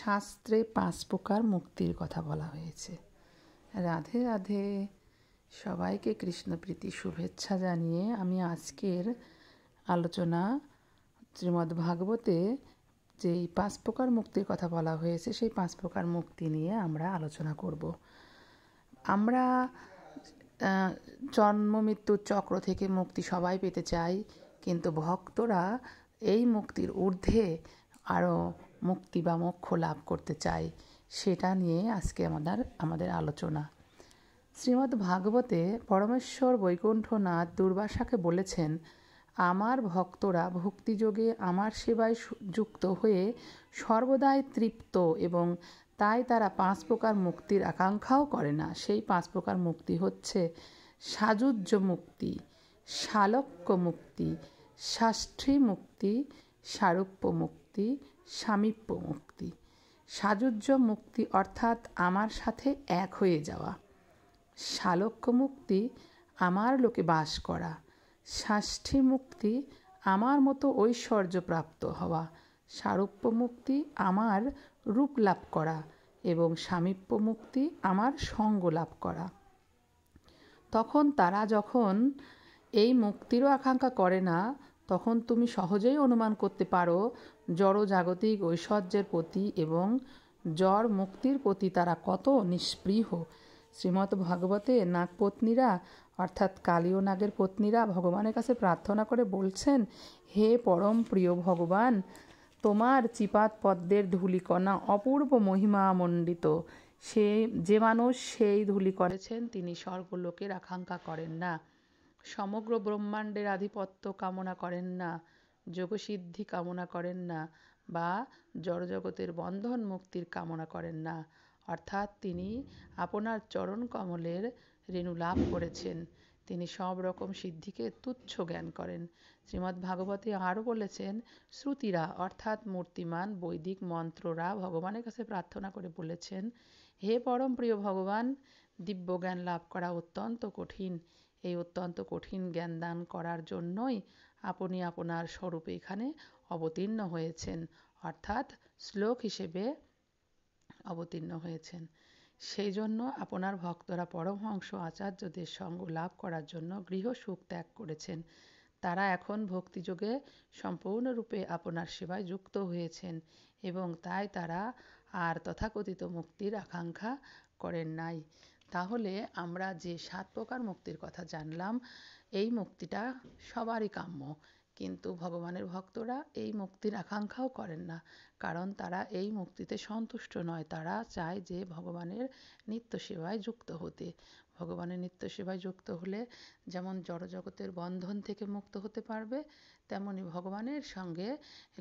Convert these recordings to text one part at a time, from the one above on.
শাস্ত্রে 5 প্রকার মুক্তির কথা বলা হয়েছে। রাধে রাধে, সবাইকে কৃষ্ণপ্রীতি শুভেচ্ছা জানিয়ে আমি আজকের আলোচনা শ্রীমদ্ভাগবতে যেই 5 প্রকার মুক্তির কথা বলা হয়েছে সেই 5 প্রকার মুক্তি নিয়ে আমরা আলোচনা করব। আমরা জন্ম মৃত্যুর চক্র থেকে মুক্তি সবাই পেতে চাই, কিন্তু ভক্তরা এই মুক্তির ঊর্ধ্বে আরও মুক্তি বা মোক্ষ লাভ করতে চাই। সেটা নিয়ে আজকে আমাদের আলোচনা। শ্রীমদ্ ভাগবতে পরমেশ্বর বৈকুণ্ঠনাথ দুর্বাসাকে বলেছেন, আমার ভক্তরা ভক্তিযোগে আমার সেবায় যুক্ত হয়ে সর্বদাই তৃপ্ত এবং তাই তারা 5 প্রকার মুক্তির আকাঙ্ক্ষাও করে না। সেই 5 প্রকার মুক্তি হচ্ছে সাযুজ্য মুক্তি, শালক্য মুক্তি, ষষ্ঠী মুক্তি, সারূপ্য মুক্তি, সামীপ্য মুক্তি। সাযুজ্য মুক্তি অর্থাৎ আমার সাথে এক হয়ে যাওয়া। শালক্য মুক্তি আমার লোকে বাস করা। ষষ্ঠী মুক্তি আমার মতো ঐশ্বর্য প্রাপ্ত হওয়া। সারূপ্য মুক্তি আমার রূপ লাভ করা এবং সামীপ্য মুক্তি আমার সঙ্গ লাভ করা। তখন তারা যখন এই মুক্তিরও আকাঙ্ক্ষা করে না, তখন তুমি সহজেই অনুমান করতে পারো জড়জাগতিক ঐশ্বর্যের প্রতি এবং জড় মুক্তির প্রতি তারা কত নিষ্পৃহ। শ্রীমদ্ ভাগবতে নাগপত্নীরা অর্থাৎ কালী ও নাগের পত্নীরা ভগবানের কাছে প্রার্থনা করে বলছেন, হে পরম প্রিয় ভগবান, তোমার চিপাত পদ্মের ধূলিকণা অপূর্ব মহিমামণ্ডিত। যে মানুষ সেই ধূলি করেছেন তিনি স্বর্গলোকের আকাঙ্ক্ষা করেন না, সমগ্র ব্রহ্মাণ্ডের আধিপত্য কামনা করেন না, যোগসিদ্ধি কামনা করেন না বা জড়জগতের বন্ধন মুক্তির কামনা করেন না। অর্থাৎ তিনি আপনার চরণ কমলের রেণু লাভ করেছেন। তিনি সব রকম সিদ্ধিকে তুচ্ছ জ্ঞান করেন। শ্রীমদ্ ভাগবতে আরও বলেছেন, শ্রুতিরা অর্থাৎ মূর্তিমান বৈদিক মন্ত্ররা ভগবানের কাছে প্রার্থনা করে বলেছেন, হে পরম প্রিয় ভগবান, দিব্য জ্ঞান লাভ করা অত্যন্ত কঠিন। এই অত্যন্ত কঠিন জ্ঞান দান করার জন্যই আপনি আপনার স্বরূপে এখানে অবতীর্ণ হয়েছেন, অর্থাৎ শ্লোক হিসেবে অবতীর্ণ হয়েছেন। সেই জন্য আপনার ভক্তরা পরমহংস আচার্যদের সঙ্গ লাভ করার জন্য গৃহসুখ ত্যাগ করেছেন। তারা এখন ভক্তিযোগে সম্পূর্ণরূপে আপনার সেবায় যুক্ত হয়েছেন এবং তাই তারা আর তথাকথিত মুক্তির আকাঙ্ক্ষা করেন নাই। তাহলে আমরা যে 7 প্রকার মুক্তির কথা জানলাম, এই মুক্তিটা সবারই কাম্য, কিন্তু ভগবানের ভক্তরা এই মুক্তির আকাঙ্ক্ষাও করেন না, কারণ তারা এই মুক্তিতে সন্তুষ্ট নয়। তারা চায় যে ভগবানের নিত্য সেবায় যুক্ত হতে। ভগবানের নিত্য সেবায় যুক্ত হলে যেমন জড়জগতের বন্ধন থেকে মুক্ত হতে পারবে, তেমনি ভগবানের সঙ্গে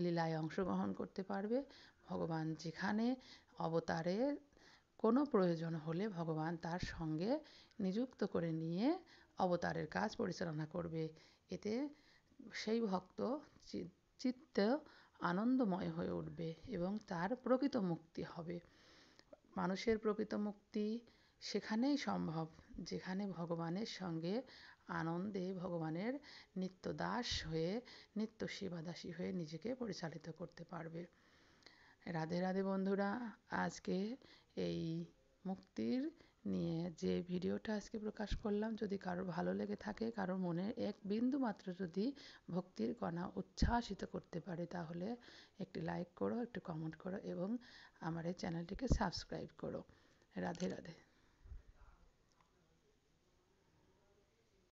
লীলায় অংশগ্রহণ করতে পারবে। ভগবান যেখানে অবতারে কোনো প্রয়োজন হলে ভগবান তার সঙ্গে নিযুক্ত করে নিয়ে অবতারের কাজ পরিচালনা করবে। এতে সেই ভক্ত চিত্ত আনন্দময় হয়ে উঠবে এবং তার প্রকৃত মুক্তি হবে। মানুষের প্রকৃত মুক্তি সেখানেই সম্ভব যেখানে ভগবানের সঙ্গে আনন্দে ভগবানের নিত্য দাস হয়ে নিত্য সেবাদাসী হয়ে নিজেকে পরিচালিত করতে পারবে। রাধে রাধে বন্ধুরা, আজকে এই মুক্তির নিয়ে যে ভিডিওটা আজকে প্রকাশ করলাম, যদি কারোর ভালো লেগে থাকে, কারোর মনে এক বিন্দু মাত্র যদি ভক্তির কণা উচ্ছ্বাসিত করতে পারে, তাহলে একটি লাইক করো, একটু কমেন্ট করো এবং আমার এই চ্যানেলটিকে সাবস্ক্রাইব করো। রাধে রাধে।